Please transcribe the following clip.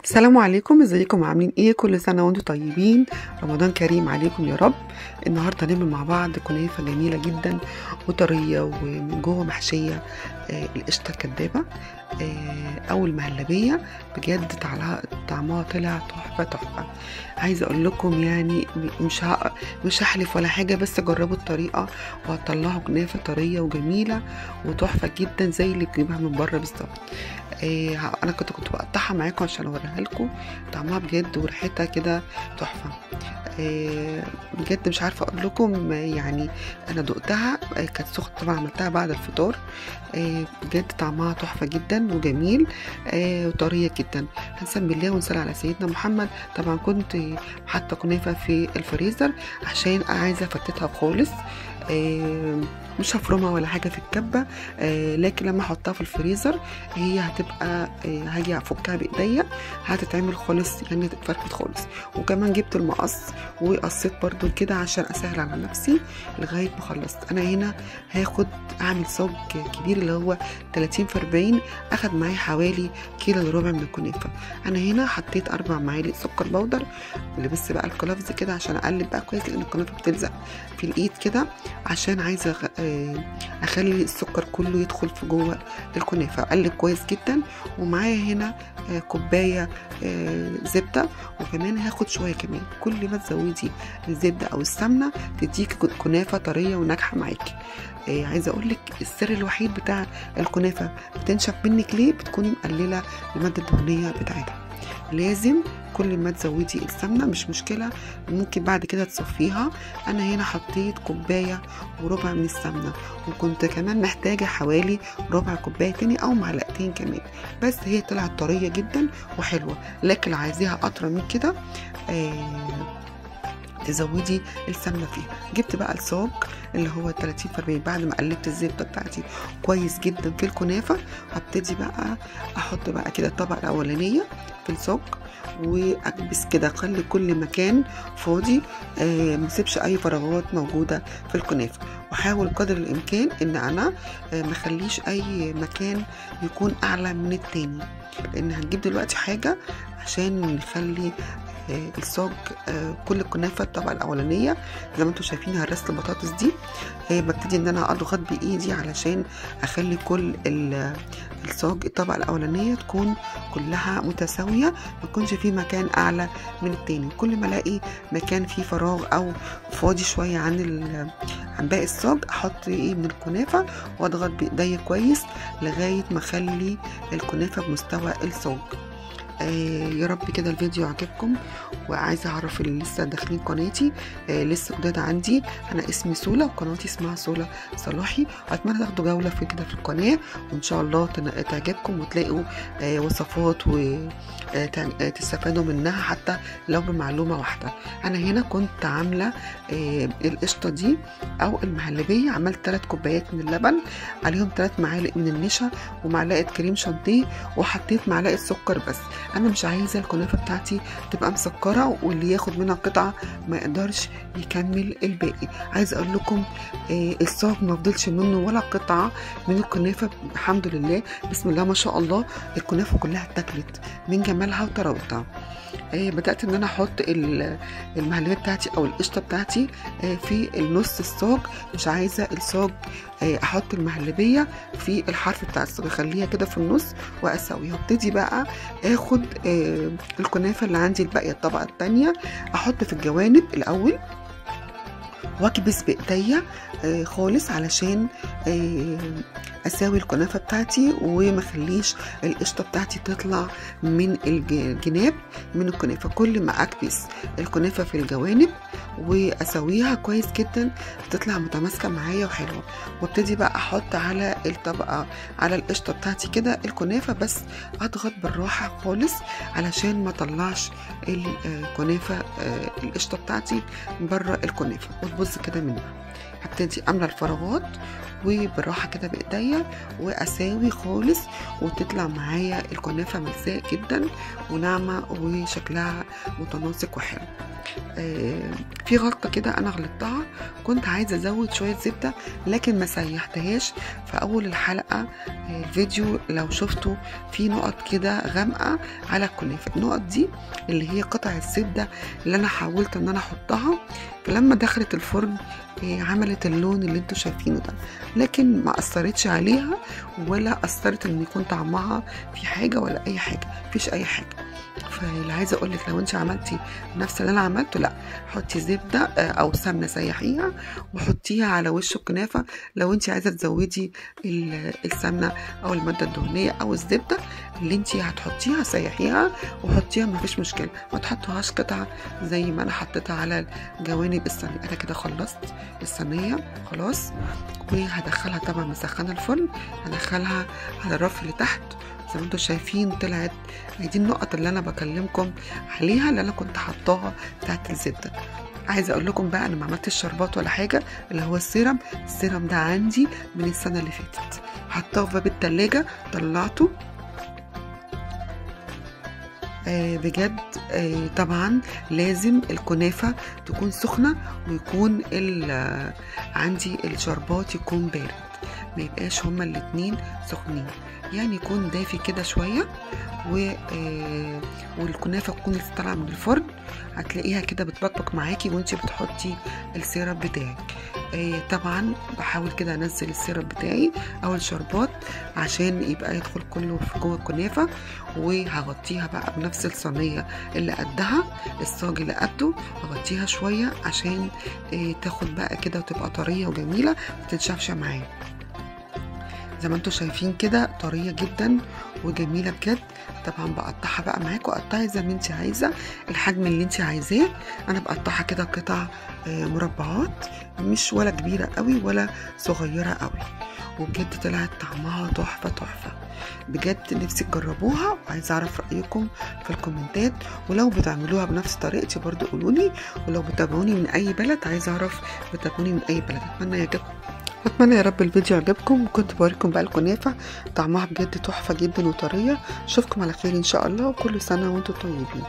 السلام عليكم، ازيكم عاملين ايه؟ كل سنه وانتم طيبين، رمضان كريم عليكم يا رب. النهارده هنعمل مع بعض كنافه جميله جدا وطريه ومن جوه محشيه القشطه الكدابه او المهلبيه. بجد طعمها طلع تحفه تحفه. عايزه اقول لكم يعني مش هحلف ولا حاجه، بس جربوا الطريقه وهتطلعوا كنافه طريه وجميله وتحفه جدا زي اللي بتجيبها من بره بالظبط. انا كنت بقطعها معاكم عشان اوريها لكم. طعمها بجد وريحتها كده تحفه. بجد مش عارفه اقول لكم، يعني انا دقتها كانت سخنه، طبعا عملتها بعد الفطار. بجد طعمها تحفه جدا وجميل وطريه جدا. هنسمي الله ونصلي على سيدنا محمد. طبعا كنت حاطه كنافه في الفريزر عشان عايزه افتتها خالص. مش هفرمها ولا حاجه في الكبه، لكن لما احطها في الفريزر هي هتبقى هاجي افكها بايديا هتتعمل خالص، يعني تتفرفت خالص. وكمان جبت المقص وقصيت برضو كده عشان اسهل على نفسي لغايه ما خلصت. انا هنا هاخد اعمل صاج كبير اللي هو 30 في 40، اخد معايا حوالي كيلو الا ربع من الكنافه. انا هنا حطيت 4 معالق سكر بودر، لبس بقى الكلافز كده عشان اقلب بقى كويس، لان الكنافه بتلزق في الايد كده، عشان عايزه اخلي السكر كله يدخل في جوه الكنافه. اقلب كويس جدا. ومعايا هنا كوبايه زبده، وكمان هاخد شويه كمان. كل ما تزودي الزبده او السمنه تديكي كنافه طريه وناجحه معاكي. عايزه اقول لك السر الوحيد بتاع الكنافه بتنشف منك ليه؟ بتكوني مقلله الماده الدهنيه بتاعتها. لازم كل ما تزودي السمنه، مش مشكله ممكن بعد كده تصفيها. انا هنا حطيت كوبايه وربع من السمنه، وكنت كمان محتاجه حوالي ربع كوبايه تاني او معلقتين كمان، بس هي طلعت طريه جدا وحلوه. لكن عايزاها اطرى من كده تزودي السمنه فيها. جبت بقى الصاج اللي هو 30 في 40 بعد ما قلبت الزبده بتاعتي كويس جدا في الكنافه. هبتدي بقى احط بقى كده الطبقه الاولانيه في الصاج، واكبس كده، اخلي كل مكان فاضي، مسيبش اي فراغات موجوده في الكنافه. واحاول قدر الامكان ان انا مخليش اي مكان يكون اعلى من التاني، لان هنجيب دلوقتي حاجه عشان نخلي الصاج كل الكنافه الطبقه الاولانيه زي ما انتم شايفين هرسه البطاطس دي. ببتدي ان انا اضغط بايدي علشان اخلي كل الصاج الطبقه الاولانيه تكون كلها متساويه، ما يكونش في مكان اعلى من التاني. كل ما الاقي مكان فيه فراغ او فاضي شويه عن باقي الصاج احط من الكنافه واضغط بايدي كويس لغايه ما اخلي الكنافه بمستوى الصاج. يا رب كده الفيديو عجبكم. وعايزه اعرف اللي لسه داخلين قناتي لسه جداد عندي، انا اسمي سولا وقناتي اسمها سولا صلاحي. واتمنى تاخدوا جوله في كده في القناه، وان شاء الله تعجبكم وتلاقوا وصفات وتستفادوا منها حتى لو بمعلومه واحده. انا هنا كنت عامله القشطه دي او المهلبيه، عملت 3 كوبايات من اللبن، عليهم 3 معالق من النشا ومعلقه كريم شانتيه، وحطيت معلقه سكر بس. انا مش عايزه الكنافه بتاعتي تبقى مسكره واللي ياخد منها قطعه ما يقدرش يكمل الباقي. عايزه اقول لكم الصاج ما فضلش منه ولا قطعه من الكنافه، الحمد لله بسم الله ما شاء الله. الكنافه كلها اتاكلت من جمالها وطراوتها. بدات ان انا احط المهلبيه بتاعتي او القشطه بتاعتي في النص الصاج. مش عايزه الصاج احط المهلبيه في الحرف بتاع الصاج، اخليها كده في النص واسويها. ابتدي بقى اخد الكنافه اللي عندي الباقيه الطبقه الثانيه احط في الجوانب الاول، واكبس بايديا خالص علشان اساوي الكنافه بتاعتي وما اخليش القشطه بتاعتي تطلع من الجناب من الكنافه. كل ما اكبس الكنافه في الجوانب واسويها كويس جدا بتطلع متماسكه معايا وحلوه. وابتدي بقى احط على الطبقه على القشطه بتاعتي كده الكنافه، بس اضغط بالراحه خالص علشان ما اطلعش الكنافه القشطه بتاعتي بره الكنافه وتبص كده منها. هبتدي املى الفراغات وبالراحه كده بايديا واساوي خالص، وتطلع معايا الكنافه ملساء جدا وناعمه وشكلها متناسق وحلو. في غلطة كده أنا غلطتها، كنت عايزة أزود شوية زبدة لكن ما سيحتهاش في أول الحلقة. الفيديو لو شفتوا في نقط كده غامقة على الكنافة، النقط دي اللي هي قطع الزبدة اللي أنا حاولت إن أنا أحطها، فلما دخلت الفرن عملت اللون اللي انتوا شايفينه ده، لكن ما أثرتش عليها ولا أثرت إن يكون طعمها في حاجة ولا أي حاجة، مفيش أي حاجة. فاللي عايزه اقول لك لو انت عملتي نفس اللي انا عملته، لا حطي زبده او سمنه سيحيها وحطيها على وش الكنافه. لو انت عايزه تزودي السمنه او الماده الدهنيه او الزبده اللي انت هتحطيها سيحيها وحطيها، مفيش مشكله، ما تحطوهاش قطعه زي ما انا حطيتها على جوانب الصينيه. انا كده خلصت الصينيه خلاص، وهدخلها طبعا مسخنه الفرن، هدخلها على الرف اللي تحت زي ما انتوا شايفين. طلعت دي النقط اللي انا بكلمكم عليها اللي انا كنت حطاها بتاعت الزبده. عايزه اقول لكم بقى انا ما عملتش شربات ولا حاجه، اللي هو السيرم ده عندي من السنه اللي فاتت، حطاه في باب التلاجة، طلعته. بجد طبعا لازم الكنافه تكون سخنه ويكون عندي الشربات يكون بارد، ما يبقاش هما الاتنين سخنين، يعني يكون دافي كده شويه. والكنافه تكون لسه طالعه من الفرن، هتلاقيها كده بتبقبق معاكي وانتي بتحطي السيرب بتاعك. طبعا بحاول كده انزل السيرب بتاعي او الشربات عشان يبقى يدخل كله في جوه الكنافه، وهغطيها بقى بنفس الصينيه اللي قدها، الصاج اللي قده هغطيها شويه عشان تاخد بقى كده وتبقى طريه وجميله متنشفش معايا. زي ما انتوا شايفين كده طريه جدا وجميله بجد. طبعا بقطعها بقى معاكم، قطعي زي ما انت عايزه الحجم اللي انت عايزاه. انا بقطعها كده قطع مربعات، مش ولا كبيره قوي ولا صغيره قوي، وبجد طلعت طعمها تحفه تحفه بجد. نفسي تجربوها وعايزه اعرف رايكم في الكومنتات، ولو بتعملوها بنفس طريقتي برضو قولولي، ولو بتابعوني من اي بلد عايزه اعرف بتابعوني من اي بلد. اتمنى يا رب الفيديو عجبكم، كنت بوريكم بقى الكنافه طعمها بجد تحفه جدا وطريه. اشوفكم على خير ان شاء الله، وكل سنه وانتم طيبين.